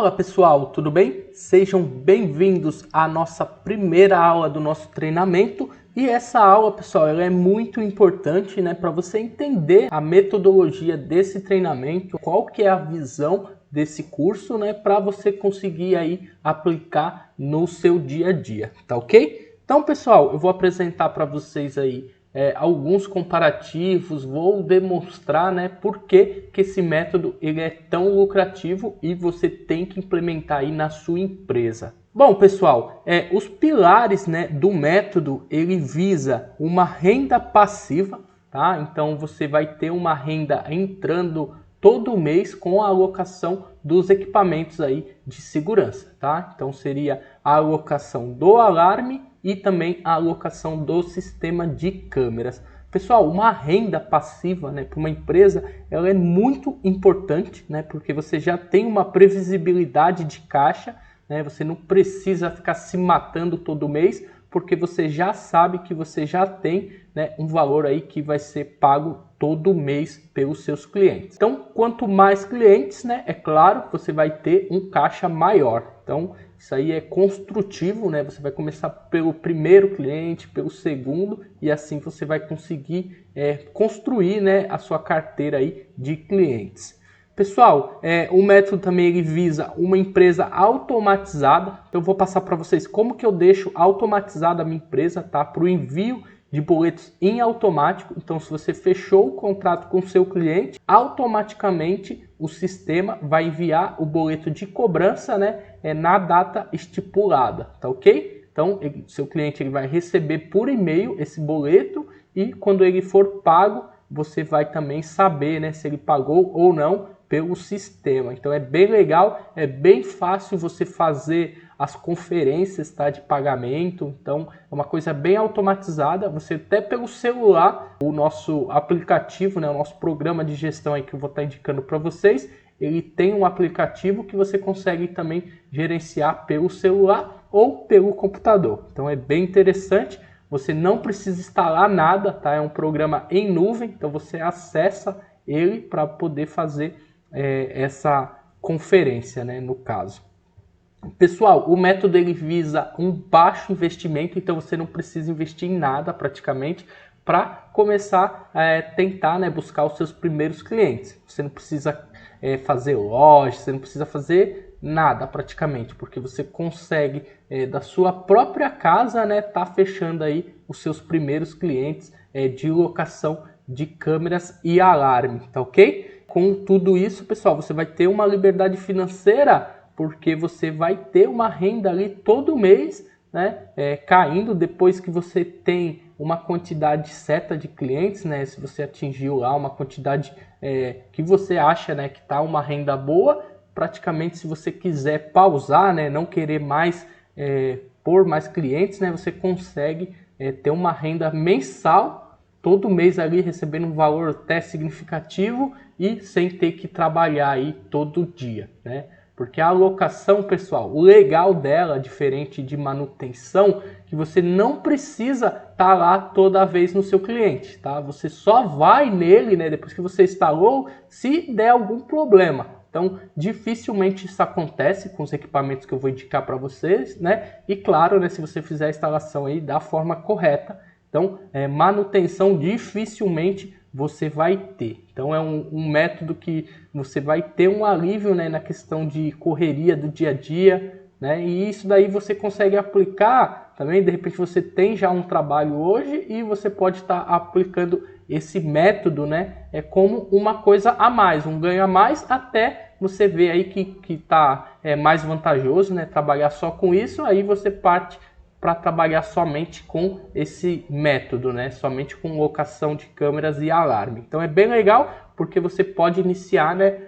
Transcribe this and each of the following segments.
Fala pessoal, tudo bem? Sejam bem-vindos à nossa primeira aula do nosso treinamento. E essa aula, pessoal, ela é muito importante, né, para você entender a metodologia desse treinamento, qual que é a visão desse curso, né, para você conseguir aí aplicar no seu dia a dia, tá ok? Então, pessoal, eu vou apresentar para vocês aí alguns comparativos, vou demonstrar, né, por que esse método ele é tão lucrativo e você tem que implementar aí na sua empresa. Bom, pessoal, os pilares, né, do método, ele visa uma renda passiva, tá? Então você vai ter uma renda entrando todo mês com a alocação dos equipamentos aí de segurança, tá? Então seria a alocação do alarme e também a alocação do sistema de câmeras. Pessoal, uma renda passiva, né, para uma empresa, ela é muito importante, né, porque você já tem uma previsibilidade de caixa, né, você não precisa ficar se matando todo mês, porque você já sabe que você já tem, né, um valor aí que vai ser pago todo mês pelos seus clientes. Então, quanto mais clientes, né, é claro, você vai ter um caixa maior. Então, isso aí é construtivo, né? Você vai começar pelo primeiro cliente, pelo segundo, e assim você vai conseguir construir, né, a sua carteira aí de clientes. Pessoal, o método também ele visa uma empresa automatizada. Então, eu vou passar para vocês como que eu deixo automatizada a minha empresa, tá? Para o envio de boletos em automático. Então, se você fechou o contrato com o seu cliente, automaticamente o sistema vai enviar o boleto de cobrança, né, na data estipulada, tá ok? Então, seu cliente ele vai receber por e-mail esse boleto e quando ele for pago, você vai também saber, né, se ele pagou ou não pelo sistema. Então, é bem legal, é bem fácil você fazer as conferências, tá, de pagamento. Então é uma coisa bem automatizada, você até pelo celular, o nosso aplicativo, né, o nosso programa de gestão aí que eu vou estar indicando para vocês, ele tem um aplicativo que você consegue também gerenciar pelo celular ou pelo computador. Então é bem interessante, você não precisa instalar nada, tá? É um programa em nuvem, então você acessa ele para poder fazer essa conferência, né, no caso. Pessoal, o método ele visa um baixo investimento, então você não precisa investir em nada praticamente para começar a tentar, né, buscar os seus primeiros clientes. Você não precisa fazer loja, você não precisa fazer nada praticamente, porque você consegue da sua própria casa, né, tá fechando aí os seus primeiros clientes de locação de câmeras e alarme, tá ok? Com tudo isso, pessoal, você vai ter uma liberdade financeira, porque você vai ter uma renda ali todo mês, né, caindo depois que você tem uma quantidade certa de clientes, né, se você atingiu lá uma quantidade que você acha, né, que está uma renda boa, praticamente se você quiser pausar, né, não querer mais por mais clientes, né, você consegue ter uma renda mensal, todo mês ali recebendo um valor até significativo e sem ter que trabalhar aí todo dia, né? Porque a alocação, pessoal, o legal dela, diferente de manutenção, que você não precisa estar lá toda vez no seu cliente, tá? Você só vai nele, né, depois que você instalou, se der algum problema. Então, dificilmente isso acontece com os equipamentos que eu vou indicar para vocês, né? E claro, né, se você fizer a instalação aí da forma correta. Então, manutenção dificilmente você vai ter. Então é um método que você vai ter um alívio, né, na questão de correria do dia a dia, né? E isso daí você consegue aplicar também, de repente você tem já um trabalho hoje e você pode estar aplicando esse método, né, como uma coisa a mais, um ganho a mais, até você ver aí que tá mais vantajoso, né, trabalhar só com isso, aí você parte para trabalhar somente com esse método, né? Somente com locação de câmeras e alarme. Então é bem legal porque você pode iniciar, né,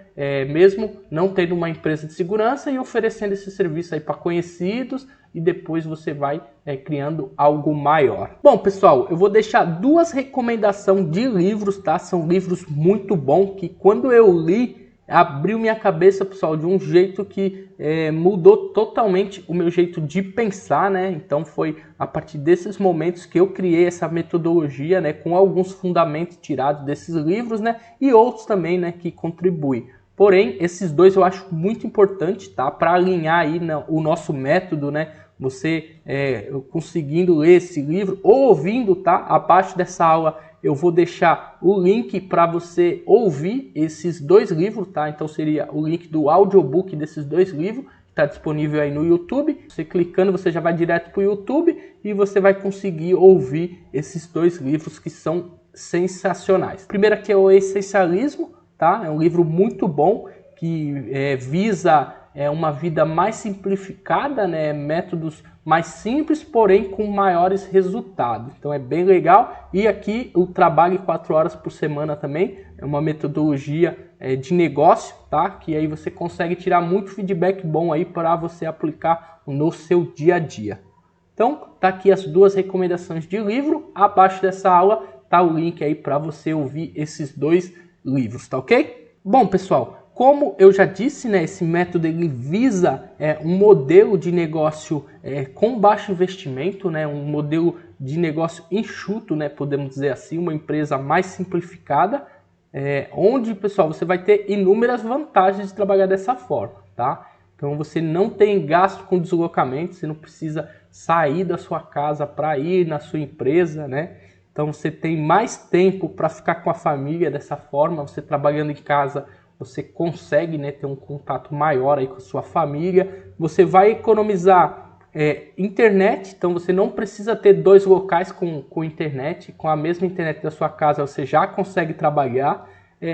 mesmo não tendo uma empresa de segurança e oferecendo esse serviço aí para conhecidos e depois você vai criando algo maior. Bom, pessoal, eu vou deixar duas recomendações de livros, tá? São livros muito bons que quando eu li abriu minha cabeça, pessoal, de um jeito que mudou totalmente o meu jeito de pensar, né? Então foi a partir desses momentos que eu criei essa metodologia, né, com alguns fundamentos tirados desses livros, né, e outros também, né, que contribuem. Porém, esses dois eu acho muito importante, tá? Para alinhar aí o nosso método, né? Você conseguindo ler esse livro ou ouvindo, tá? Abaixo dessa aula eu vou deixar o link para você ouvir esses dois livros, tá? Então seria o link do audiobook desses dois livros, que está disponível aí no YouTube. Você clicando, você já vai direto para o YouTube e você vai conseguir ouvir esses dois livros que são sensacionais. Primeiro aqui é o Essencialismo, tá? É um livro muito bom que visa uma vida mais simplificada, né? Métodos mais simples, porém com maiores resultados. Então é bem legal. E aqui o trabalho 4 horas por semana também é uma metodologia de negócio, tá? Que aí você consegue tirar muito feedback bom aí para você aplicar no seu dia a dia. Então tá aqui as duas recomendações de livro. Abaixo dessa aula tá o link aí para você ouvir esses dois livros, tá ok? Bom, pessoal, como eu já disse, né, esse método ele visa um modelo de negócio com baixo investimento, né, um modelo de negócio enxuto, né, podemos dizer assim, uma empresa mais simplificada, onde, pessoal, você vai ter inúmeras vantagens de trabalhar dessa forma, tá? Então você não tem gasto com deslocamento, você não precisa sair da sua casa para ir na sua empresa, né? Então você tem mais tempo para ficar com a família dessa forma, você trabalhando em casa, você consegue, né, ter um contato maior aí com a sua família. Você vai economizar internet, então você não precisa ter 2 locais com internet. Com a mesma internet da sua casa você já consegue trabalhar.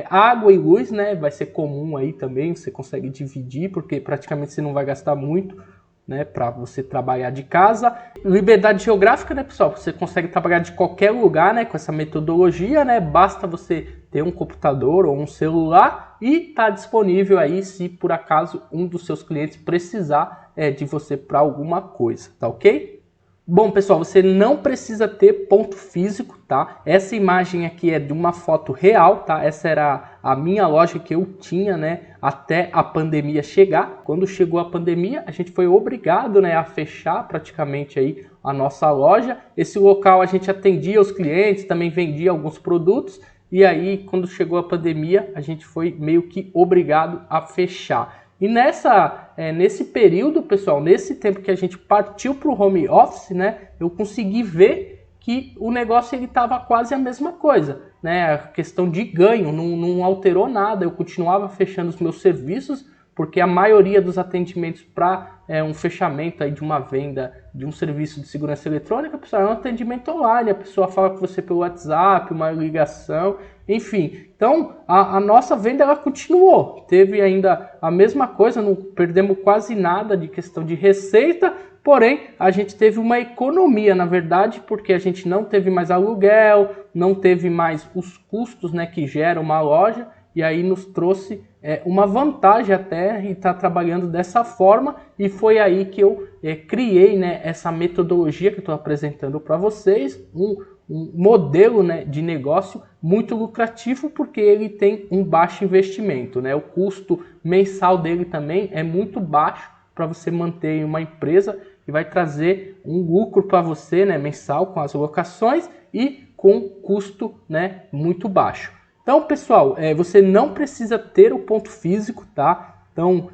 Água e luz, né, vai ser comum aí também, você consegue dividir, porque praticamente você não vai gastar muito, né, para você trabalhar de casa. Liberdade geográfica, né, pessoal? Você consegue trabalhar de qualquer lugar, né, com essa metodologia, né? Basta você ter um computador ou um celular e tá disponível aí se por acaso um dos seus clientes precisar de você para alguma coisa, tá ok? Bom, pessoal, você não precisa ter ponto físico, tá? Essa imagem aqui é de uma foto real, tá? Essa era a minha loja que eu tinha, né? Até a pandemia chegar. Quando chegou a pandemia, a gente foi obrigado, né, a fechar praticamente aí a nossa loja. Esse local a gente atendia os clientes, também vendia alguns produtos. E aí, quando chegou a pandemia, a gente foi meio que obrigado a fechar. E nesse período, pessoal, nesse tempo que a gente partiu para o home office, né, eu consegui ver que o negócio ele estava quase a mesma coisa, né? A questão de ganho não alterou nada, eu continuava fechando os meus serviços, porque a maioria dos atendimentos para um fechamento aí de uma venda de um serviço de segurança eletrônica, pessoal, é um atendimento online, a pessoa fala com você pelo WhatsApp, uma ligação, enfim. Então, a nossa venda ela continuou, teve ainda a mesma coisa, não perdemos quase nada de questão de receita, porém, a gente teve uma economia, na verdade, porque a gente não teve mais aluguel, não teve mais os custos, né, que gera uma loja, e aí nos trouxe uma vantagem até em estar trabalhando dessa forma, e foi aí que eu criei, né, essa metodologia que eu estou apresentando para vocês, um modelo, né, de negócio muito lucrativo, porque ele tem um baixo investimento, né? O custo mensal dele também é muito baixo para você manter uma empresa e vai trazer um lucro para você, né, mensal com as locações e com custo, né, muito baixo. Então, pessoal, você não precisa ter o ponto físico, tá? Então,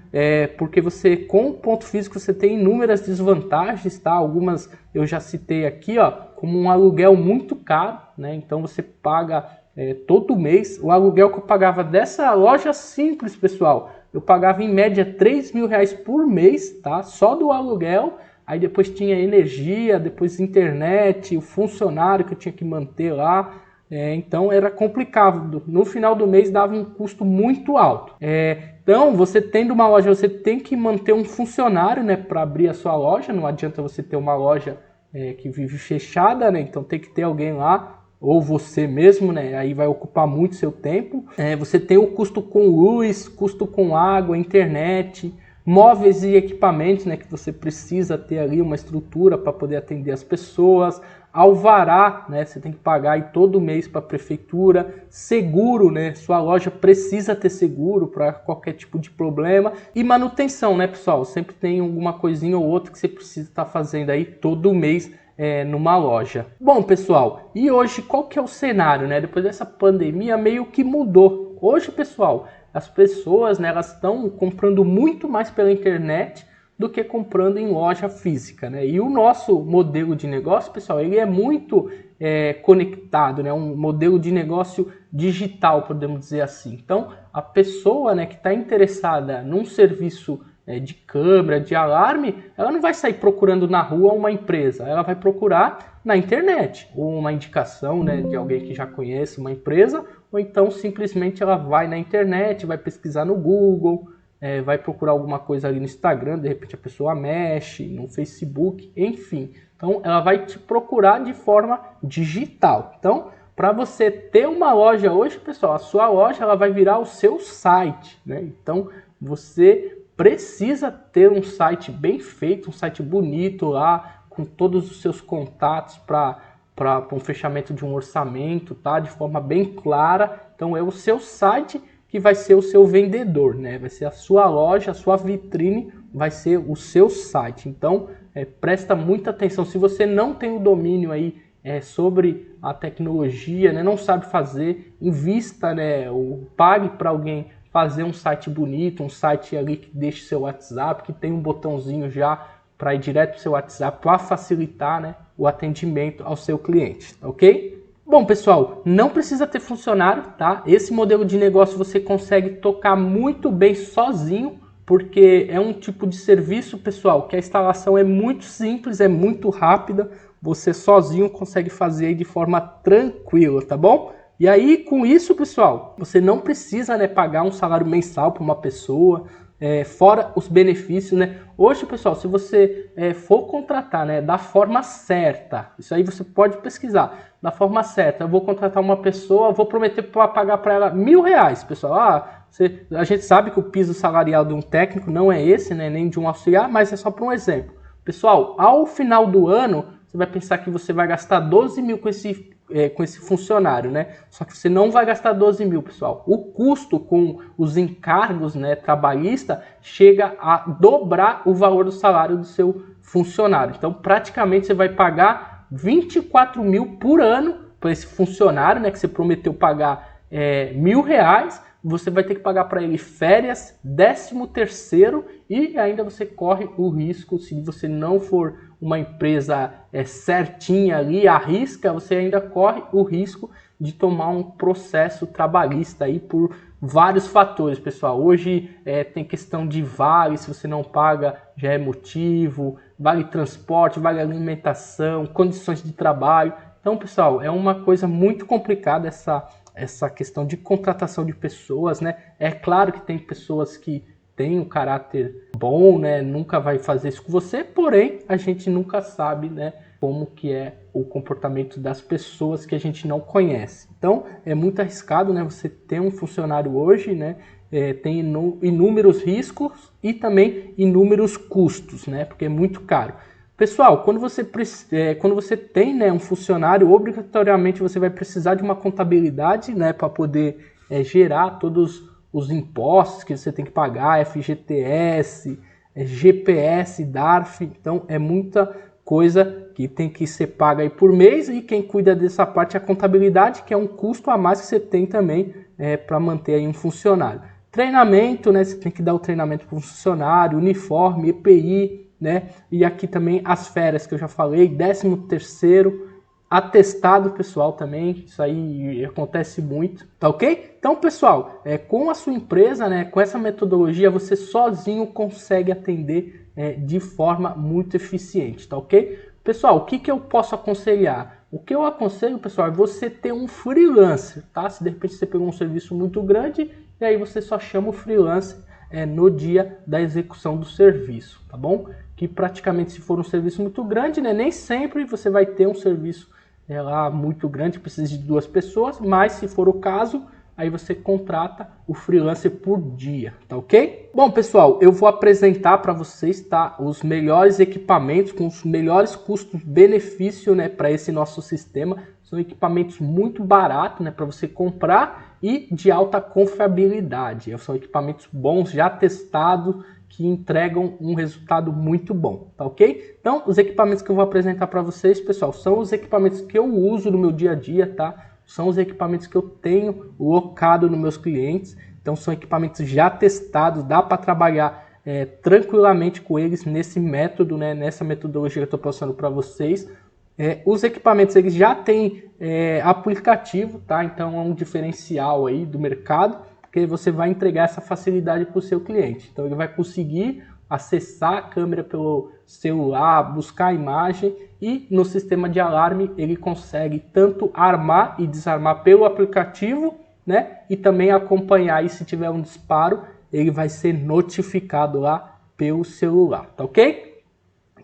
porque você com o ponto físico você tem inúmeras desvantagens, tá? Algumas eu já citei aqui, ó, como um aluguel muito caro, né? Então você paga todo mês. O aluguel que eu pagava dessa loja simples, pessoal, eu pagava em média R$3.000 por mês, tá? Só do aluguel. Aí depois tinha energia, depois internet, o funcionário que eu tinha que manter lá. Então era complicado, no final do mês dava um custo muito alto. Então você tendo uma loja, você tem que manter um funcionário, né, para abrir a sua loja, não adianta você ter uma loja que vive fechada, né, então tem que ter alguém lá, ou você mesmo, né, aí vai ocupar muito seu tempo. Você tem o custo com luz, custo com água, internet, móveis e equipamentos, né, que você precisa ter ali uma estrutura para poder atender as pessoas, alvará, né, você tem que pagar aí todo mês para a prefeitura, seguro, né, sua loja precisa ter seguro para qualquer tipo de problema, e manutenção, né, pessoal, sempre tem alguma coisinha ou outra que você precisa estar fazendo aí todo mês numa loja. Bom, pessoal, e hoje qual que é o cenário, né? Depois dessa pandemia meio que mudou. Hoje, pessoal, as pessoas, né, elas estão comprando muito mais pela internet do que comprando em loja física, né? E o nosso modelo de negócio, pessoal, ele é muito conectado, né? Um modelo de negócio digital, podemos dizer assim. Então, a pessoa, né, que está interessada num serviço de câmera, de alarme, ela não vai sair procurando na rua uma empresa, ela vai procurar na internet, ou uma indicação, né, de alguém que já conhece uma empresa, ou então simplesmente ela vai na internet, vai pesquisar no Google, vai procurar alguma coisa ali no Instagram, de repente a pessoa mexe, no Facebook, enfim. Então ela vai te procurar de forma digital. Então, para você ter uma loja hoje, pessoal, a sua loja ela vai virar o seu site, né? Então você precisa ter um site bem feito, um site bonito lá, com todos os seus contatos para um fechamento de um orçamento, tá? De forma bem clara. Então é o seu site que vai ser o seu vendedor, né? Vai ser a sua loja, a sua vitrine, vai ser o seu site. Então, presta muita atenção. Se você não tem o domínio aí sobre a tecnologia, né? Não sabe fazer, invista, né? Ou pague para alguém fazer um site bonito, um site ali que deixe seu WhatsApp, que tem um botãozinho já para ir direto para o seu WhatsApp, para facilitar, né, o atendimento ao seu cliente, tá ok? Bom, pessoal, não precisa ter funcionário, tá? Esse modelo de negócio você consegue tocar muito bem sozinho, porque é um tipo de serviço, pessoal, que a instalação é muito simples, é muito rápida, você sozinho consegue fazer de forma tranquila, tá bom? E aí, com isso, pessoal, você não precisa, né, pagar um salário mensal para uma pessoa, fora os benefícios, né? Hoje, pessoal, se você for contratar, né, da forma certa, isso aí você pode pesquisar, da forma certa, eu vou contratar uma pessoa, vou prometer para pagar para ela R$1.000, pessoal. A gente sabe que o piso salarial de um técnico não é esse, né, nem de um auxiliar, mas é só para um exemplo. Pessoal, ao final do ano, você vai pensar que você vai gastar 12 mil com esse funcionário, né? Só que você não vai gastar 12 mil, pessoal. O custo com os encargos, né, trabalhista chega a dobrar o valor do salário do seu funcionário. Então, praticamente, você vai pagar 24 mil por ano para esse funcionário, né, que você prometeu pagar R$1.000. Você vai ter que pagar para ele férias, 13º e ainda você corre o risco, se você não for uma empresa certinha ali, à risca, você ainda corre o risco de tomar um processo trabalhista aí por vários fatores, pessoal. Hoje tem questão de vale, se você não paga já é motivo, vale transporte, vale alimentação, condições de trabalho. Então, pessoal, é uma coisa muito complicada essa questão de contratação de pessoas, né? É claro que tem pessoas que têm um caráter bom, né? Nunca vai fazer isso com você, porém, a gente nunca sabe, né, como que é o comportamento das pessoas que a gente não conhece. Então, é muito arriscado, né? Você ter um funcionário hoje, né? Tem inúmeros riscos e também inúmeros custos, né? Porque é muito caro. Pessoal, quando você tem, né, um funcionário, obrigatoriamente você vai precisar de uma contabilidade, né, para poder gerar todos os impostos que você tem que pagar, FGTS, GPS, DARF. Então é muita coisa que tem que ser paga aí por mês, e quem cuida dessa parte é a contabilidade, que é um custo a mais que você tem também para manter aí um funcionário. Treinamento, né, você tem que dar o treinamento para o funcionário, uniforme, EPI, né? E aqui também as férias que eu já falei, 13º, atestado pessoal também, isso aí acontece muito, tá ok? Então, pessoal, com a sua empresa, né, com essa metodologia, você sozinho consegue atender de forma muito eficiente, tá ok? Pessoal, o que eu posso aconselhar? O que eu aconselho, pessoal, é você ter um freelancer, tá? Se de repente você pegou um serviço muito grande, e aí você só chama o freelancer no dia da execução do serviço, tá bom? Que praticamente, se for um serviço muito grande, né, nem sempre você vai ter um serviço lá muito grande, precisa de 2 pessoas, mas se for o caso, aí você contrata o freelancer por dia, tá ok? Bom, pessoal, eu vou apresentar para vocês, tá, os melhores equipamentos com os melhores custos-benefício, né, para esse nosso sistema. São equipamentos muito baratos, né, para você comprar e de alta confiabilidade. São equipamentos bons, já testados, que entregam um resultado muito bom, tá ok? Então, os equipamentos que eu vou apresentar para vocês, pessoal, são os equipamentos que eu uso no meu dia a dia, tá? São os equipamentos que eu tenho locado nos meus clientes. Então são equipamentos já testados, dá para trabalhar tranquilamente com eles nesse método, né, nessa metodologia que eu estou passando para vocês. Os equipamentos eles já têm aplicativo, tá? Então é um diferencial aí do mercado, porque você vai entregar essa facilidade para o seu cliente. Então ele vai conseguir acessar a câmera pelo celular, buscar a imagem, e no sistema de alarme ele consegue tanto armar e desarmar pelo aplicativo, né? E também acompanhar, e se tiver um disparo, ele vai ser notificado lá pelo celular, tá ok?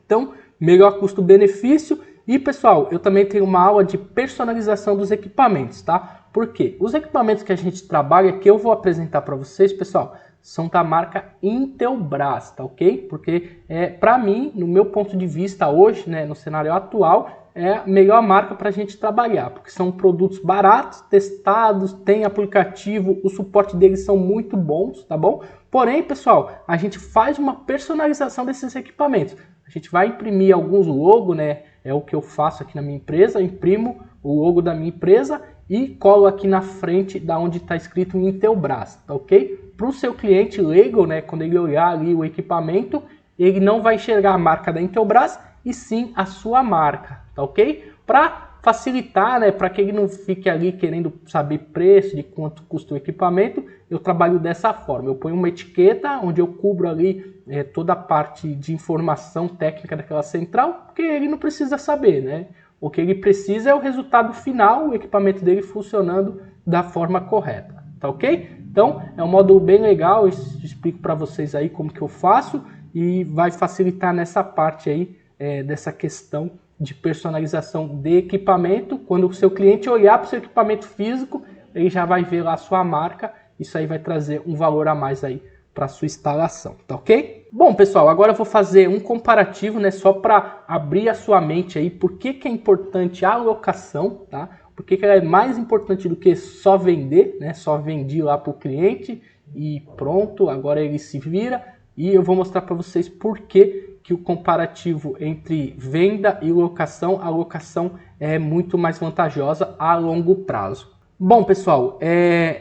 Então, melhor custo-benefício. E pessoal, eu também tenho uma aula de personalização dos equipamentos, tá? Por quê? Os equipamentos que a gente trabalha, que eu vou apresentar para vocês, pessoal, são da marca Intelbras, tá ok? Porque para mim, no meu ponto de vista hoje, né, no cenário atual, é a melhor marca para a gente trabalhar, porque são produtos baratos, testados, tem aplicativo, o suporte deles são muito bons, tá bom? Porém, pessoal, a gente faz uma personalização desses equipamentos. A gente vai imprimir alguns logos, né? É o que eu faço aqui na minha empresa, eu imprimo o logo da minha empresa e colo aqui na frente da onde está escrito Intelbras, tá ok? Para o seu cliente leigo, né, quando ele olhar ali o equipamento, ele não vai enxergar a marca da Intelbras, e sim a sua marca, tá ok? Para facilitar, né, para que ele não fique ali querendo saber preço, de quanto custa o equipamento, eu trabalho dessa forma. Eu ponho uma etiqueta onde eu cubro ali toda a parte de informação técnica daquela central, porque ele não precisa saber, né? O que ele precisa é o resultado final, o equipamento dele funcionando da forma correta, tá ok? Então, é um módulo bem legal, eu explico para vocês aí como que eu faço e vai facilitar nessa parte aí dessa questão de personalização de equipamento. Quando o seu cliente olhar para o seu equipamento físico, ele já vai ver lá a sua marca, isso aí vai trazer um valor a mais aí para a sua instalação, tá ok? Bom, pessoal, agora eu vou fazer um comparativo, né, só para abrir a sua mente aí, por que é importante a locação, tá? Por que ela é mais importante do que só vender, né? Só vendi lá para o cliente e pronto, agora ele se vira. E eu vou mostrar para vocês por que o comparativo entre venda e locação, a locação é muito mais vantajosa a longo prazo. Bom, pessoal,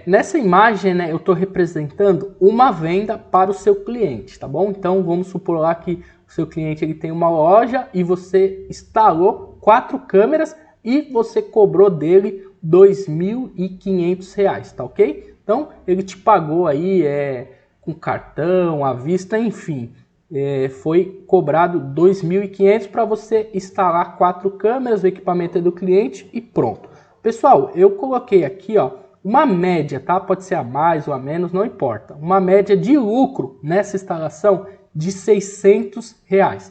nessa imagem, né, eu estou representando uma venda para o seu cliente, tá bom? Então, vamos supor lá que o seu cliente ele tem uma loja e você instalou 4 câmeras e você cobrou dele R$ 2.500, tá ok? Então, ele te pagou aí com cartão, à vista, enfim. Foi cobrado R$ 2.500 para você instalar 4 câmeras, o equipamento é do cliente e pronto. Pessoal, eu coloquei aqui ó, uma média, tá? Pode ser a mais ou a menos, não importa. Uma média de lucro nessa instalação de R$ 600,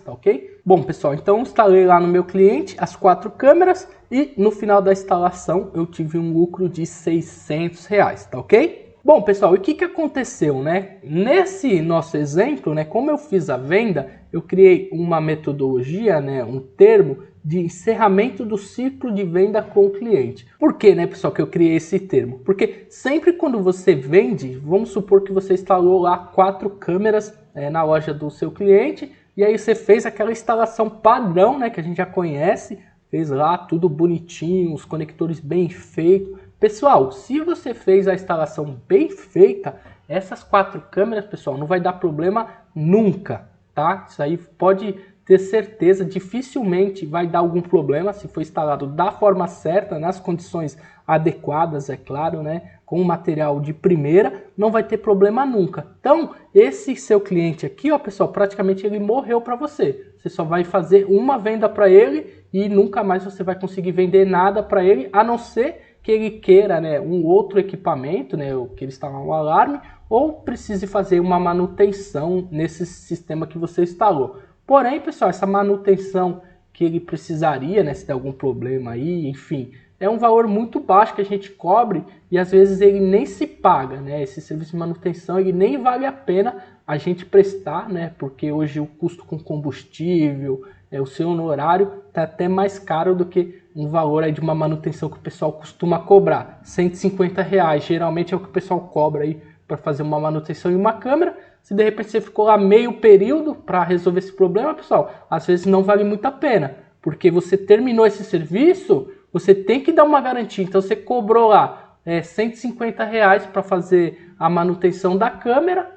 tá ok? Bom, pessoal, então eu instalei lá no meu cliente as 4 câmeras e no final da instalação eu tive um lucro de R$ 600, tá ok? Bom, pessoal, e o que aconteceu, né? Nesse nosso exemplo, né, como eu fiz a venda, eu criei uma metodologia, né, um termo de encerramento do ciclo de venda com o cliente. Por que, né, pessoal, que eu criei esse termo? Porque sempre quando você vende, vamos supor que você instalou lá 4 câmeras na loja do seu cliente, e aí você fez aquela instalação padrão, né, que a gente já conhece, fez lá tudo bonitinho, os conectores bem feitos. Pessoal, se você fez a instalação bem feita, essas 4 câmeras, pessoal, não vai dar problema nunca, tá? Isso aí pode ter certeza, dificilmente vai dar algum problema se for instalado da forma certa, nas condições adequadas, é claro, né? Com material de primeira, não vai ter problema nunca. Então, esse seu cliente aqui, ó, pessoal, praticamente ele morreu para você. Você só vai fazer uma venda para ele e nunca mais você vai conseguir vender nada para ele, a não ser que ele queira, né, um outro equipamento, né, ou que ele instalar um alarme, ou precise fazer uma manutenção nesse sistema que você instalou. Porém, pessoal, essa manutenção que ele precisaria, né, se der algum problema aí, enfim, é um valor muito baixo que a gente cobre e às vezes ele nem se paga, né? Esse serviço de manutenção ele nem vale a pena a gente prestar, né? Porque hoje o custo com combustível, o seu honorário está até mais caro do que um valor aí de uma manutenção que o pessoal costuma cobrar. R$150, geralmente é o que o pessoal cobra aí para fazer uma manutenção em uma câmera. Se de repente você ficou lá meio período para resolver esse problema, pessoal, às vezes não vale muito a pena, porque você terminou esse serviço, você tem que dar uma garantia. Então você cobrou lá R$ 150 para fazer a manutenção da câmera,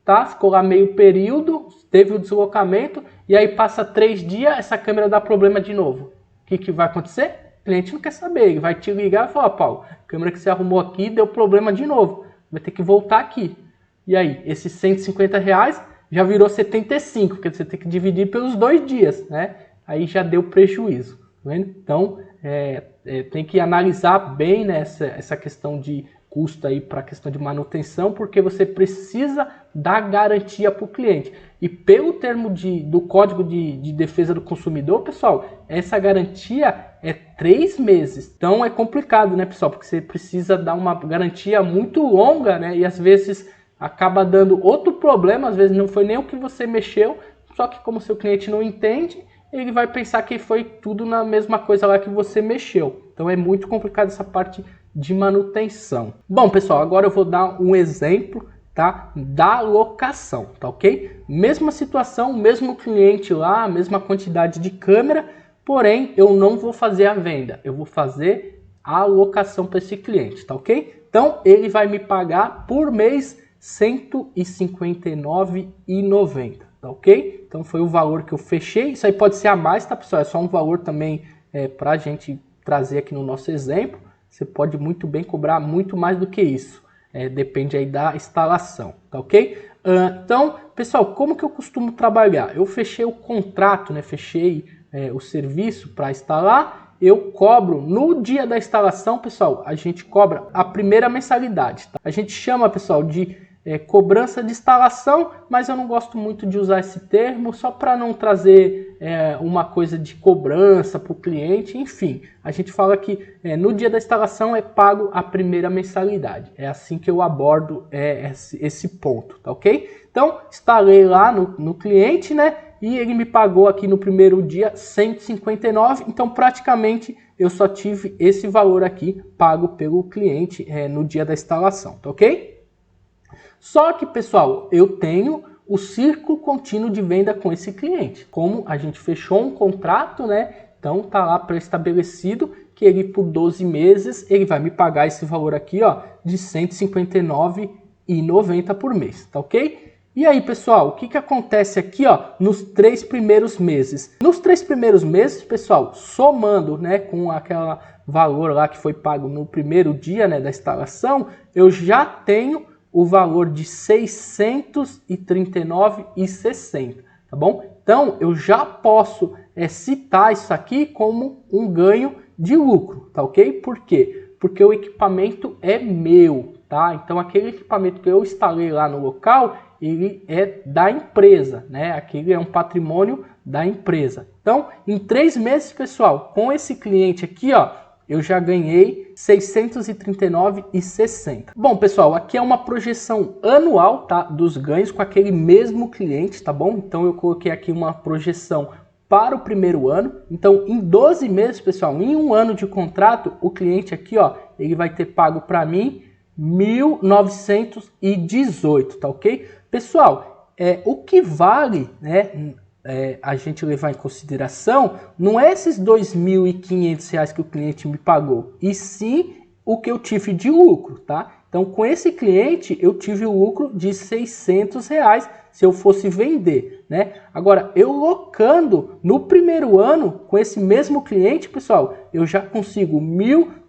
tá? Ficou lá meio período, teve o deslocamento, e aí passa 3 dias, essa câmera dá problema de novo. O que vai acontecer? O cliente não quer saber, ele vai te ligar e falar, Paulo, a câmera que você arrumou aqui deu problema de novo, vai ter que voltar aqui. E aí, esses R$ 150 já virou 75, porque você tem que dividir pelos 2 dias, né? Aí já deu prejuízo, tá vendo? Então, tem que analisar bem, né, essa questão de custo aí para a questão de manutenção, porque você precisa dar garantia para o cliente. E pelo termo do Código de Defesa do Consumidor, pessoal, essa garantia é 3 meses. Então é complicado, né, pessoal? Porque você precisa dar uma garantia muito longa, né? E às vezes acaba dando outro problema, às vezes não foi nem o que você mexeu, só que como seu cliente não entende, ele vai pensar que foi tudo na mesma coisa lá que você mexeu. Então é muito complicado essa parte de manutenção. Bom, pessoal, agora eu vou dar um exemplo, tá, da locação, tá ok? Mesma situação, mesmo cliente lá, mesma quantidade de câmera, porém eu não vou fazer a venda, eu vou fazer a locação para esse cliente, tá ok? Então ele vai me pagar por mês R$ 159,90, tá ok? Então foi o valor que eu fechei. Isso aí pode ser a mais, tá, pessoal? É só um valor também para a gente trazer aqui no nosso exemplo. Você pode muito bem cobrar muito mais do que isso. Depende aí da instalação, tá ok? Então, pessoal, como que eu costumo trabalhar? Eu fechei o contrato, né? Fechei o serviço para instalar. Eu cobro no dia da instalação, pessoal, a gente cobra a primeira mensalidade, tá? A gente chama, pessoal, de cobrança de instalação, mas eu não gosto muito de usar esse termo, só para não trazer uma coisa de cobrança para o cliente. Enfim, a gente fala que no dia da instalação é pago a primeira mensalidade. É assim que eu abordo esse ponto, tá ok? Então, instalei lá no cliente, né? E ele me pagou aqui no primeiro dia 159, então praticamente eu só tive esse valor aqui pago pelo cliente no dia da instalação, tá ok? Só que, pessoal, eu tenho o ciclo contínuo de venda com esse cliente. Como a gente fechou um contrato, né? Então tá lá pré-estabelecido que ele por 12 meses ele vai me pagar esse valor aqui, ó, de R$ 159,90 por mês, tá ok? E aí, pessoal, o que acontece aqui, ó, nos 3 primeiros meses? Nos 3 primeiros meses, pessoal, somando, né, com aquele valor lá que foi pago no primeiro dia, né, da instalação, eu já tenho o valor de R$ 639,60, tá bom? Então, eu já posso citar isso aqui como um ganho de lucro, tá ok? Por quê? Porque o equipamento é meu, tá? Então, aquele equipamento que eu instalei lá no local, ele é da empresa, né? Aquele é um patrimônio da empresa. Então, em 3 meses, pessoal, com esse cliente aqui, ó, eu já ganhei R$ 639,60. Bom, pessoal, aqui é uma projeção anual, tá, dos ganhos com aquele mesmo cliente, tá bom? Então eu coloquei aqui uma projeção para o primeiro ano. Então, em 12 meses, pessoal, em um ano de contrato, o cliente aqui, ó, ele vai ter pago para mim R$ 1.918, tá ok? Pessoal, o que vale, né, a gente levar em consideração não é esses R$ 2.500 que o cliente me pagou, e sim o que eu tive de lucro, tá? Então, com esse cliente, eu tive o lucro de R$ 600 se eu fosse vender, né? Agora, eu locando no primeiro ano com esse mesmo cliente, pessoal, eu já consigo R$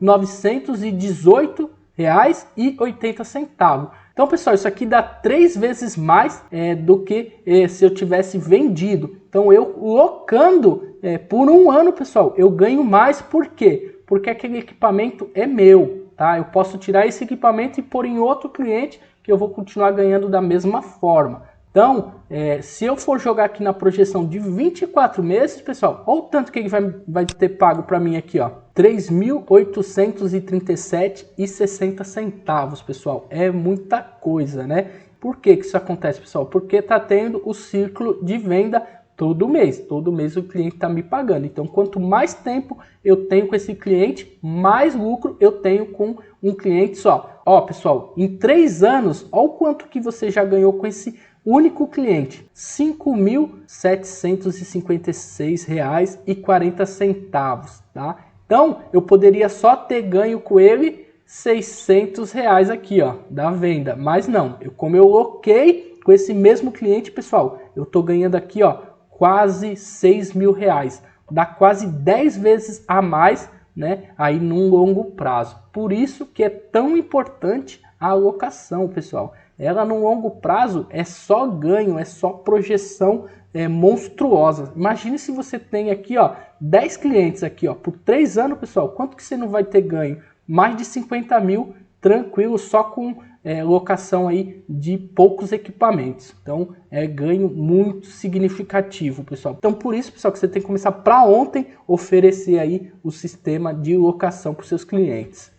1.918,80. Então, pessoal, isso aqui dá 3 vezes mais do que se eu tivesse vendido. Então, eu locando por um ano, pessoal, eu ganho mais. Por quê? Porque aquele equipamento é meu, tá? Eu posso tirar esse equipamento e pôr em outro cliente que eu vou continuar ganhando da mesma forma. Então, se eu for jogar aqui na projeção de 24 meses, pessoal, olha o tanto que ele vai ter pago para mim aqui, ó. R$ 3.837,60, pessoal. É muita coisa, né? Por que isso acontece, pessoal? Porque está tendo o ciclo de venda todo mês. Todo mês o cliente está me pagando. Então, quanto mais tempo eu tenho com esse cliente, mais lucro eu tenho com um cliente só. Ó, pessoal, em 3 anos, olha o quanto que você já ganhou com esse único cliente, R$ 5.756,40, tá? Então, eu poderia só ter ganho com ele R$600 aqui, ó, da venda. Mas não, como eu loquei com esse mesmo cliente, pessoal, eu tô ganhando aqui, ó, quase R$6.000. Dá quase 10 vezes a mais, né, aí num longo prazo. Por isso que é tão importante a alocação, pessoal. Ela no longo prazo é só ganho, é só projeção monstruosa. Imagine se você tem aqui, ó, 10 clientes aqui, ó, por 3 anos, pessoal, quanto que você não vai ter ganho? Mais de 50 mil, tranquilo, só com locação aí de poucos equipamentos. Então é ganho muito significativo, pessoal. Então por isso, pessoal, que você tem que começar para ontem oferecer aí o sistema de locação para os seus clientes.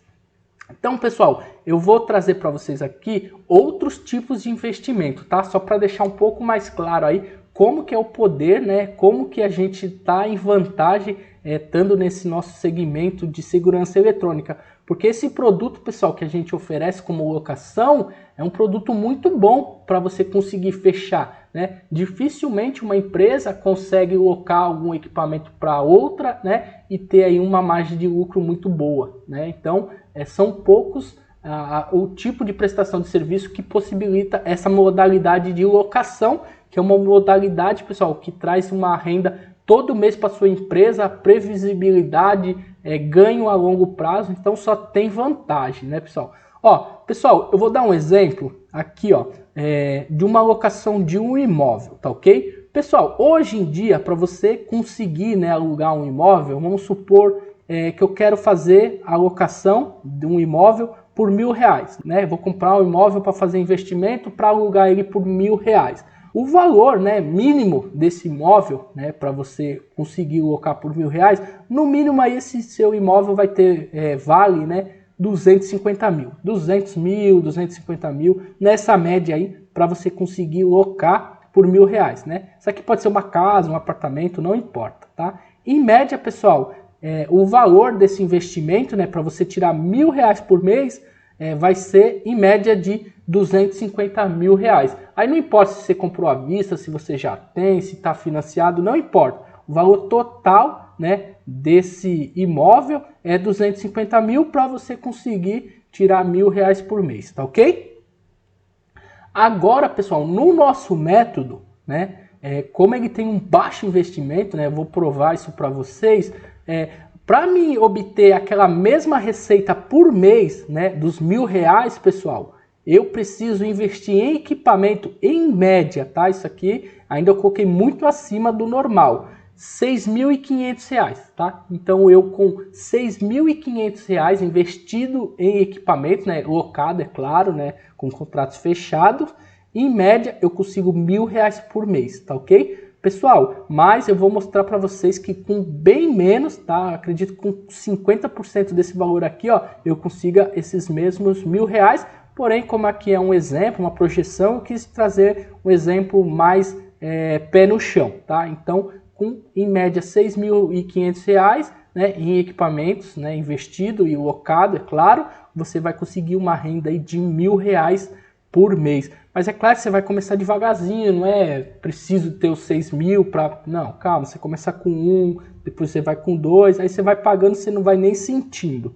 Então, pessoal, eu vou trazer para vocês aqui outros tipos de investimento, tá? Só para deixar um pouco mais claro aí como que é o poder, né? Como que a gente está em vantagem estando nesse nosso segmento de segurança eletrônica. Porque esse produto, pessoal, que a gente oferece como locação é um produto muito bom para você conseguir fechar, né? Dificilmente uma empresa consegue locar algum equipamento para outra, né? E ter aí uma margem de lucro muito boa, né? Então, são poucos o tipo de prestação de serviço que possibilita essa modalidade de locação, que é uma modalidade, pessoal, que traz uma renda todo mês para sua empresa, previsibilidade, ganho a longo prazo, então só tem vantagem, né, pessoal? Ó, pessoal, eu vou dar um exemplo aqui, ó, de uma locação de um imóvel, tá ok? Pessoal, hoje em dia, para você conseguir, né, alugar um imóvel, vamos supor que eu quero fazer a locação de um imóvel por R$1.000, né? Vou comprar um imóvel para fazer investimento para alugar ele por R$1.000. O valor, né, mínimo desse imóvel, né, para você conseguir locar por R$1.000, no mínimo aí esse seu imóvel vai ter vale, né, 250 mil, 200 mil, 250 mil, nessa média aí, para você conseguir locar por R$1.000, né? Isso aqui pode ser uma casa, um apartamento, não importa, tá? Em média, pessoal, o valor desse investimento, né, para você tirar R$1.000 por mês, vai ser em média de R$250 mil. Aí não importa se você comprou à vista, se você já tem, se está financiado, não importa. O valor total, né, desse imóvel é 250 mil para você conseguir tirar R$1.000 por mês, tá ok? Agora, pessoal, no nosso método, né, como ele tem um baixo investimento, né, eu vou provar isso para vocês, para me obter aquela mesma receita por mês, né, dos R$1.000, pessoal, eu preciso investir em equipamento em média, tá? Isso aqui ainda eu coloquei muito acima do normal, R$6.500, tá? Então eu com R$6.500 investido em equipamento, né, locado, é claro, né, com contratos fechados, em média eu consigo R$1.000 por mês, tá ok? Pessoal, mas eu vou mostrar para vocês que com bem menos, tá? Acredito que com 50% desse valor aqui, ó, eu consiga esses mesmos R$1.000. Porém, como aqui é um exemplo, uma projeção, eu quis trazer um exemplo mais pé no chão, tá? Então, com em média R$6.500, né, em equipamentos, né, investido e locado, é claro, você vai conseguir uma renda aí de R$1.000 por mês. Mas é claro que você vai começar devagarzinho, não é preciso ter os 6 mil para... Não, calma, você começa com 1, depois você vai com 2, aí você vai pagando, você não vai nem sentindo.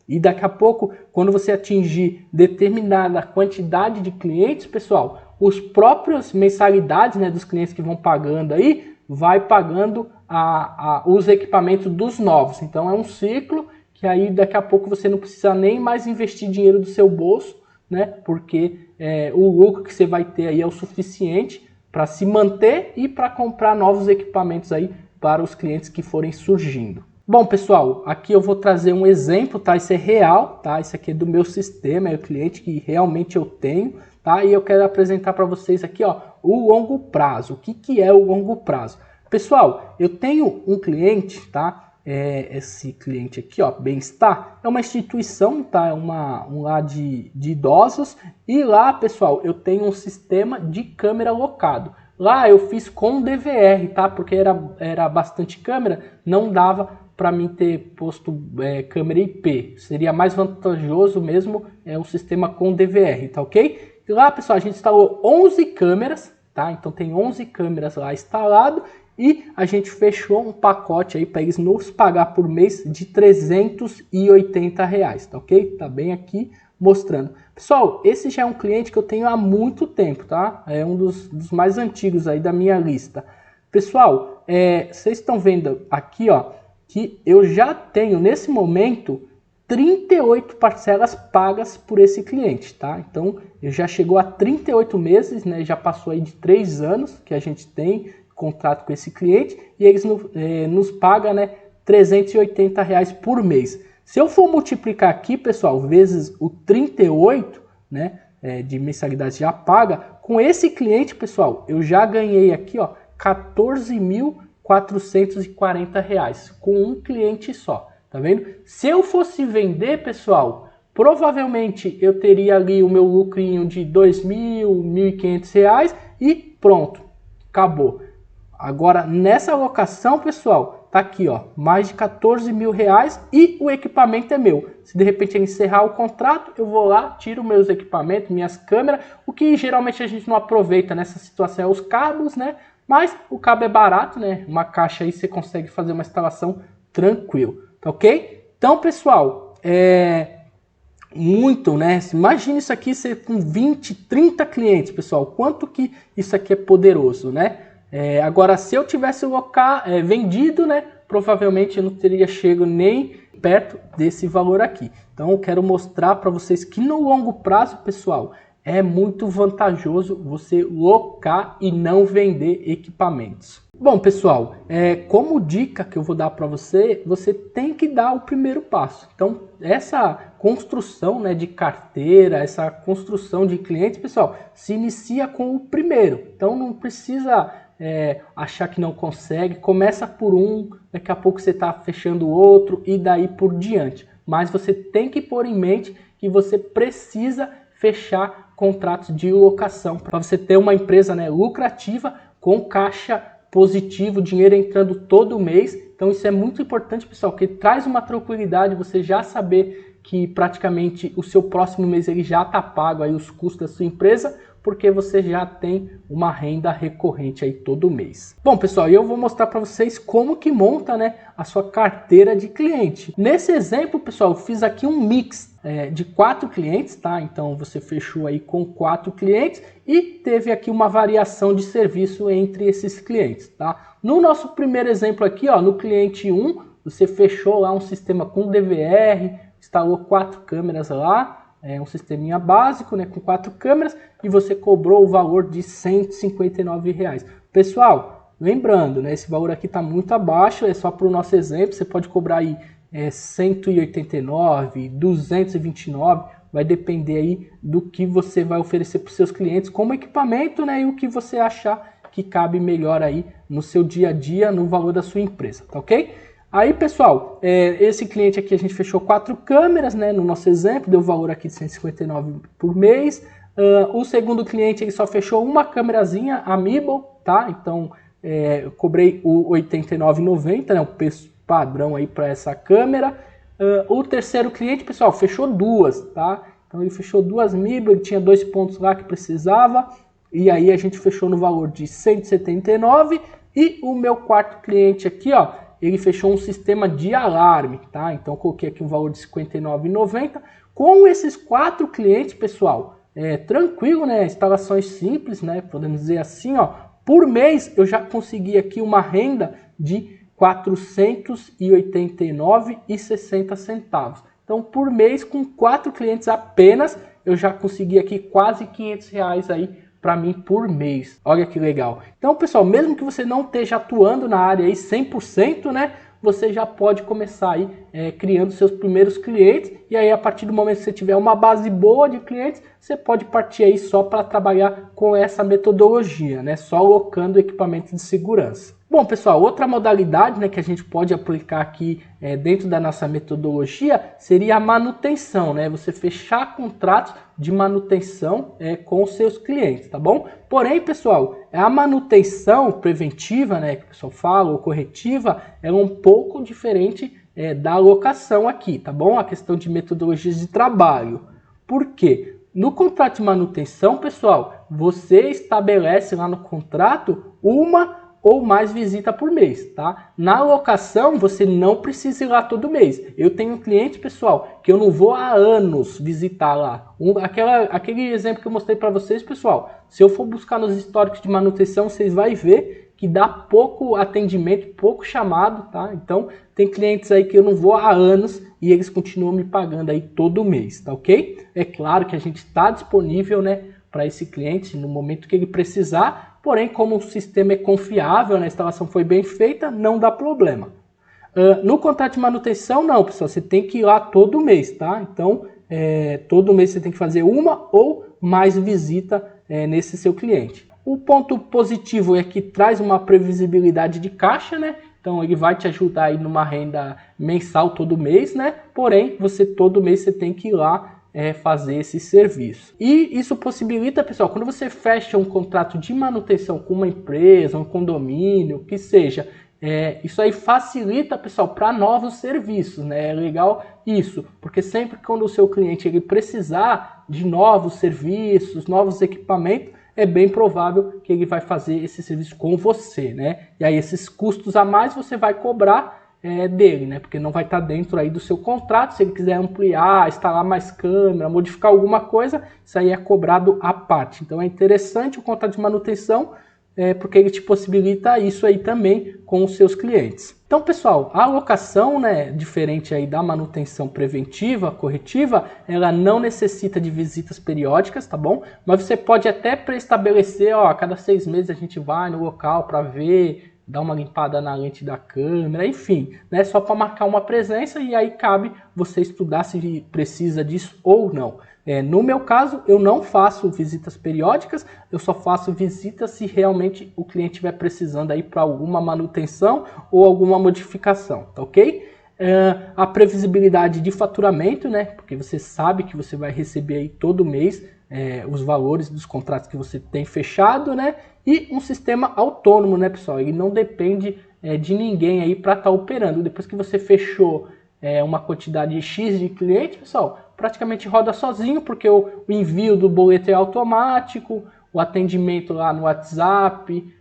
E daqui a pouco, quando você atingir determinada quantidade de clientes, pessoal, os próprios mensalidades, né, dos clientes que vão pagando aí, vai pagando os equipamentos dos novos. Então é um ciclo que aí daqui a pouco você não precisa nem mais investir dinheiro do seu bolso, né, porque o lucro que você vai ter aí é o suficiente para se manter e para comprar novos equipamentos aí para os clientes que forem surgindo. Bom, pessoal, aqui eu vou trazer um exemplo, tá? Isso é real, tá? Isso aqui é do meu sistema, é o cliente que realmente eu tenho, tá? E eu quero apresentar para vocês aqui, ó, o longo prazo. O que é o longo prazo? Pessoal, eu tenho um cliente, tá? Esse cliente aqui, ó, Bem-Estar, é uma instituição, tá? É um lar de idosos, e lá, pessoal, eu tenho um sistema de câmera locado. Lá eu fiz com DVR, tá? Porque era bastante câmera, não dava para mim ter posto câmera IP. Seria mais vantajoso mesmo um sistema com DVR, tá ok? E lá, pessoal, a gente instalou 11 câmeras, tá? Então tem 11 câmeras lá instalado E a gente fechou um pacote aí para eles nos pagar por mês de R$380, tá ok? Tá bem aqui mostrando. Pessoal, esse já é um cliente que eu tenho há muito tempo, tá? É um dos mais antigos aí da minha lista. Pessoal, vocês estão vendo aqui, ó, que eu já tenho nesse momento 38 parcelas pagas por esse cliente, tá? Então, já chegou a 38 meses, né? Já passou aí de 3 anos que a gente tem contrato com esse cliente e eles nos pagam, né, R$380 por mês. Se eu for multiplicar aqui, pessoal, vezes o 38, né, de mensalidade já paga, com esse cliente, pessoal, eu já ganhei aqui, ó, R$14.440 com um cliente só, tá vendo? Se eu fosse vender, pessoal, provavelmente eu teria ali o meu lucrinho de R$2.000, R$1.500 e pronto, acabou. Agora, nessa alocação, pessoal, tá aqui, ó, mais de R$14.000 e o equipamento é meu. Se de repente ele encerrar o contrato, eu vou lá, tiro meus equipamentos, minhas câmeras, o que geralmente a gente não aproveita nessa situação é os cabos, né? Mas o cabo é barato, né? Uma caixa aí você consegue fazer uma instalação tranquilo, tá ok? Então, pessoal, muito, né? Imagina isso aqui, você com 20, 30 clientes, pessoal. Quanto que isso aqui é poderoso, né? Agora, se eu tivesse vendido, né, provavelmente eu não teria chegado nem perto desse valor aqui. Então, eu quero mostrar para vocês que no longo prazo, pessoal, é muito vantajoso você locar e não vender equipamentos. Bom, pessoal, como dica que eu vou dar para você, você tem que dar o primeiro passo. Então, essa construção, né, de carteira, essa construção de clientes, pessoal, se inicia com o primeiro. Então, não precisa achar que não consegue, começa por um, daqui a pouco você está fechando o outro e daí por diante. Mas você tem que pôr em mente que você precisa fechar contratos de locação para você ter uma empresa, né, lucrativa com caixa positivo, dinheiro entrando todo mês. Então isso é muito importante, pessoal, que traz uma tranquilidade, você já saber que praticamente o seu próximo mês ele já está pago aí os custos da sua empresa, porque você já tem uma renda recorrente aí todo mês. Bom, pessoal, eu vou mostrar para vocês como que monta, né, a sua carteira de cliente. Nesse exemplo, pessoal, eu fiz aqui um mix de 4 clientes, tá? Então você fechou aí com 4 clientes e teve aqui uma variação de serviço entre esses clientes, tá? No nosso primeiro exemplo aqui, ó, no cliente 1, você fechou lá um sistema com DVR, instalou 4 câmeras lá, um sisteminha básico, né, com 4 câmeras, e você cobrou o valor de R$159. Pessoal, lembrando, né, esse valor aqui está muito abaixo, é só para o nosso exemplo, você pode cobrar aí 189, 229, vai depender aí do que você vai oferecer para os seus clientes como equipamento, né, e o que você achar que cabe melhor aí no seu dia a dia, no valor da sua empresa, tá ok? Aí, pessoal, esse cliente aqui a gente fechou 4 câmeras, né, no nosso exemplo, deu o valor aqui de 159 por mês. O segundo cliente ele só fechou uma câmerazinha Amiibo, tá? Então, eu cobrei o R$ 89,90, né, o preço padrão aí para essa câmera. O terceiro cliente, pessoal, fechou 2, tá? Então, ele fechou 2 Amiibo, ele tinha 2 pontos lá que precisava, e aí a gente fechou no valor de 179. E o meu quarto cliente aqui, ó, ele fechou um sistema de alarme, tá? Então, eu coloquei aqui um valor de R$ 59,90. Com esses 4 clientes, pessoal, tranquilo, né? Instalações simples, né? Podemos dizer assim, ó. Por mês, eu já consegui aqui uma renda de R$ 489,60. Então, por mês, com 4 clientes apenas, eu já consegui aqui quase R$500 aí para mim por mês. Olha que legal. Então, pessoal, mesmo que você não esteja atuando na área aí 100%, né, você já pode começar aí criando seus primeiros clientes, e aí a partir do momento que você tiver uma base boa de clientes, você pode partir aí só para trabalhar com essa metodologia, né, só alocando equipamentos de segurança. Bom, pessoal, outra modalidade, né, que a gente pode aplicar aqui dentro da nossa metodologia seria a manutenção, né? Você fechar contratos de manutenção com os seus clientes, tá bom? Porém, pessoal, a manutenção preventiva, né, que o pessoal fala, ou corretiva, é um pouco diferente da alocação aqui, tá bom? A questão de metodologias de trabalho. Por quê? No contrato de manutenção, pessoal, você estabelece lá no contrato uma ou mais visita por mês, tá? Na locação, você não precisa ir lá todo mês. Eu tenho cliente, pessoal, que eu não vou há anos visitar lá. Aquele exemplo que eu mostrei para vocês, pessoal, se eu for buscar nos históricos de manutenção, vocês vão ver que dá pouco atendimento, pouco chamado, tá? Então, tem clientes aí que eu não vou há anos e eles continuam me pagando aí todo mês, tá ok? É claro que a gente está disponível, né, para esse cliente no momento que ele precisar, porém, como o sistema é confiável, né, a instalação foi bem feita, não dá problema. No contrato de manutenção, não, pessoal, você tem que ir lá todo mês, tá? Então, todo mês você tem que fazer uma ou mais visita nesse seu cliente. O ponto positivo é que traz uma previsibilidade de caixa, né? Então ele vai te ajudar aí numa renda mensal todo mês, né? Porém, todo mês você tem que ir lá fazer esse serviço. E isso possibilita, pessoal, quando você fecha um contrato de manutenção com uma empresa, um condomínio, que seja, isso aí facilita, pessoal, para novos serviços, né? É legal isso, porque sempre quando o seu cliente ele precisar de novos serviços, novos equipamentos, é bem provável que ele vai fazer esse serviço com você, né? E aí esses custos a mais você vai cobrar dele, né? Porque não vai estar dentro aí do seu contrato. Se ele quiser ampliar, instalar mais câmera, modificar alguma coisa, isso aí é cobrado à parte. Então é interessante o contrato de manutenção, porque ele te possibilita isso aí também com os seus clientes. Então, pessoal, a alocação, né, diferente aí da manutenção preventiva, corretiva, ela não necessita de visitas periódicas, tá bom? Mas você pode até pré-estabelecer, ó, a cada 6 meses a gente vai no local para ver, dar uma limpada na lente da câmera, enfim, né, só para marcar uma presença e aí cabe você estudar se precisa disso ou não. No meu caso, eu não faço visitas periódicas, eu só faço visitas se realmente o cliente estiver precisando aí para alguma manutenção ou alguma modificação, tá ok? A previsibilidade de faturamento, né? Porque você sabe que você vai receber aí todo mês os valores dos contratos que você tem fechado, né? E um sistema autônomo, né, pessoal? Ele não depende de ninguém aí para estar operando. Depois que você fechou uma quantidade X de clientes, pessoal, praticamente roda sozinho, porque o envio do boleto é automático, o atendimento lá no WhatsApp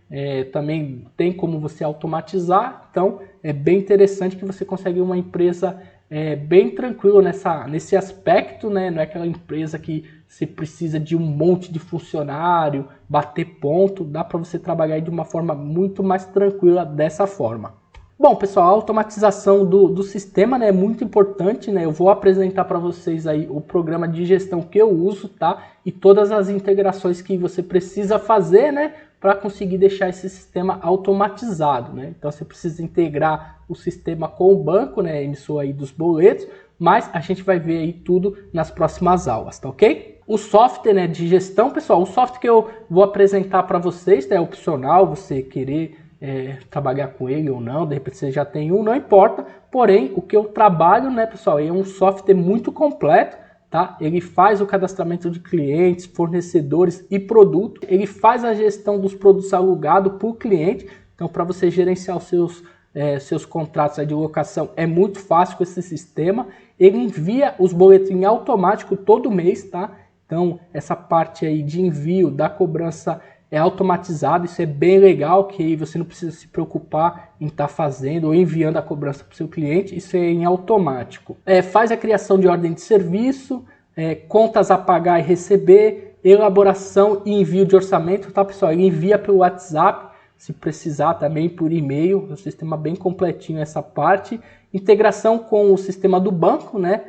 também tem como você automatizar. Então é bem interessante que você consegue uma empresa bem tranquila nesse aspecto, né? Não é aquela empresa que você precisa de um monte de funcionário, bater ponto. Dá para você trabalhar de uma forma muito mais tranquila dessa forma. Bom, pessoal, a automatização do sistema, né, é muito importante, né? Eu vou apresentar para vocês aí o programa de gestão que eu uso, tá? E todas as integrações que você precisa fazer, né, para conseguir deixar esse sistema automatizado, né? Então você precisa integrar o sistema com o banco, né, emissor aí dos boletos, mas a gente vai ver aí tudo nas próximas aulas, tá ok? O software, né, de gestão, pessoal, o software que eu vou apresentar para vocês, né, é opcional você querer trabalhar com ele ou não, de repente você já tem um, não importa, porém o que eu trabalho, né, pessoal, é um software muito completo, tá? Ele faz o cadastramento de clientes, fornecedores e produtos, ele faz a gestão dos produtos alugados por cliente, então para você gerenciar os seus contratos aí de locação é muito fácil com esse sistema, ele envia os boletins automático todo mês, tá? Então essa parte aí de envio da cobrança é automatizado, isso é bem legal, que aí você não precisa se preocupar em estar fazendo ou enviando a cobrança para o seu cliente, isso é em automático. Faz a criação de ordem de serviço, contas a pagar e receber, elaboração e envio de orçamento, tá, pessoal? Ele envia pelo WhatsApp, se precisar também por e-mail, é um sistema bem completinho essa parte. Integração com o sistema do banco, né?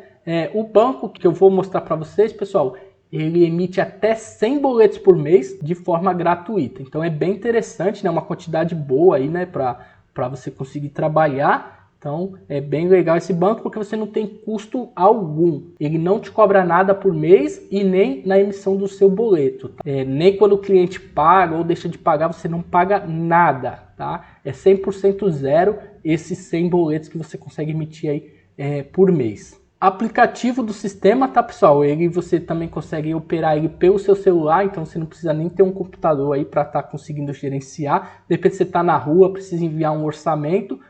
O banco que eu vou mostrar para vocês, pessoal, ele emite até 100 boletos por mês de forma gratuita. Então é bem interessante, né? Uma quantidade boa aí, né? Para você conseguir trabalhar. Então é bem legal esse banco porque você não tem custo algum. Ele não te cobra nada por mês e nem na emissão do seu boleto. Tá? Nem quando o cliente paga ou deixa de pagar, você não paga nada. Tá? É 100% zero esses 100 boletos que você consegue emitir aí, por mês. Aplicativo do sistema, tá, pessoal? Você também consegue operar ele pelo seu celular, então você não precisa nem ter um computador aí para estar conseguindo gerenciar. De repente você está na rua, precisa enviar um orçamento,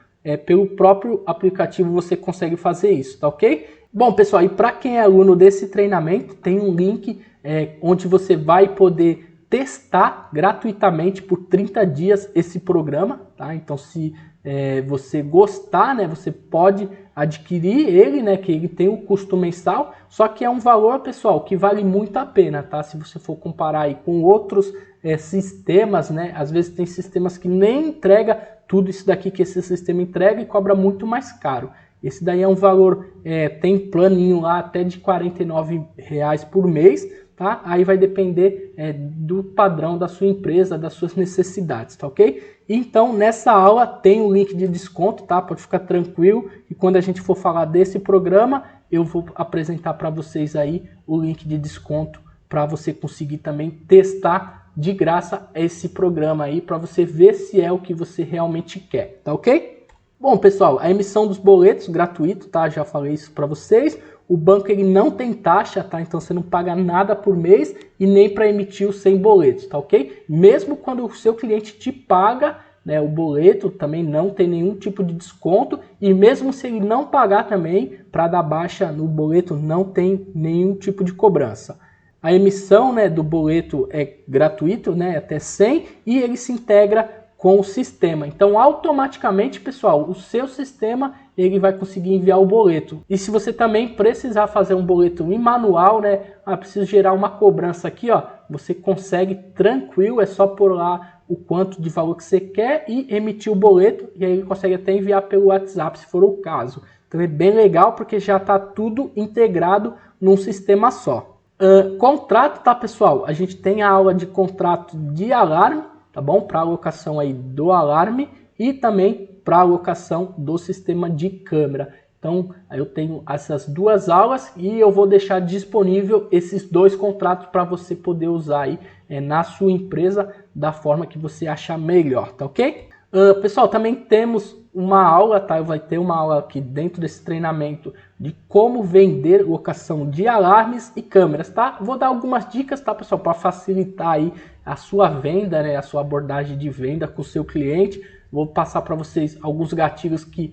pelo próprio aplicativo você consegue fazer isso, tá ok? Bom, pessoal, e para quem é aluno desse treinamento, tem um link onde você vai poder testar gratuitamente por 30 dias esse programa, tá? Então se você gostar, né, você pode adquirir ele, né, que ele tem um custo mensal, só que é um valor, pessoal, que vale muito a pena, tá? Se você for comparar aí com outros sistemas, né, às vezes tem sistemas que nem entrega tudo isso daqui que esse sistema entrega e cobra muito mais caro. Esse daí é um valor, tem planinho lá até de R$ 49,00 por mês, tá? Aí vai depender do padrão da sua empresa, das suas necessidades, tá ok? Então, nessa aula tem o link de desconto, tá? Pode ficar tranquilo. E quando a gente for falar desse programa, eu vou apresentar para vocês aí o link de desconto para você conseguir também testar de graça esse programa aí, para você ver se é o que você realmente quer, tá ok? Bom, pessoal, a emissão dos boletos gratuito, tá? Já falei isso para vocês. O banco ele não tem taxa, tá? Então você não paga nada por mês e nem para emitir os 100 boletos, tá ok? Mesmo quando o seu cliente te paga, né, o boleto também não tem nenhum tipo de desconto, e mesmo se ele não pagar também, para dar baixa no boleto não tem nenhum tipo de cobrança. A emissão, né, do boleto é gratuito, né, até 100, e ele se integra com o sistema. Então, automaticamente, pessoal, o seu sistema ele vai conseguir enviar o boleto. E se você também precisar fazer um boleto em manual, né? Preciso gerar uma cobrança aqui, ó. Você consegue tranquilo, é só pôr lá o quanto de valor que você quer e emitir o boleto. E aí ele consegue até enviar pelo WhatsApp, se for o caso. Então é bem legal porque já está tudo integrado num sistema só. Contrato, tá, pessoal? A gente tem a aula de contrato de alarme, tá bom? Para alocação aí do alarme e também para alocação do sistema de câmera. Então, eu tenho essas duas aulas e eu vou deixar disponível esses dois contratos para você poder usar aí na sua empresa da forma que você achar melhor, tá ok? Pessoal, também temos uma aula, tá? Vai ter uma aula aqui dentro desse treinamento de como vender locação de alarmes e câmeras, tá? Vou dar algumas dicas, tá, pessoal, para facilitar aí a sua venda, né? A sua abordagem de venda com o seu cliente. Vou passar para vocês alguns gatilhos que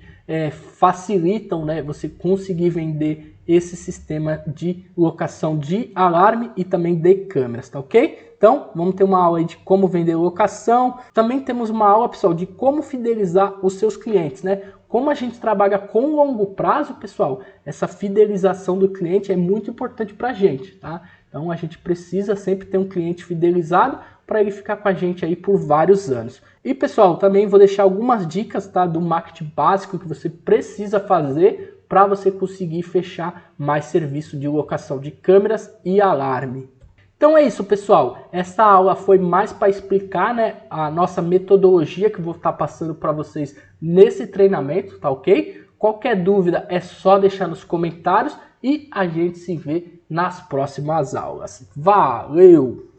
facilitam, né, você conseguir vender esse sistema de locação de alarme e também de câmeras, tá ok? Então, vamos ter uma aula aí de como vender locação. Também temos uma aula, pessoal, de como fidelizar os seus clientes, né? Como a gente trabalha com longo prazo, pessoal, essa fidelização do cliente é muito importante para a gente, tá? Então, a gente precisa sempre ter um cliente fidelizado para ele ficar com a gente aí por vários anos. E, pessoal, também vou deixar algumas dicas, tá, do marketing básico que você precisa fazer para você conseguir fechar mais serviço de locação de câmeras e alarme. Então é isso, pessoal. Essa aula foi mais para explicar, né, a nossa metodologia que eu vou estar passando para vocês nesse treinamento, tá ok? Qualquer dúvida é só deixar nos comentários e a gente se vê nas próximas aulas. Valeu!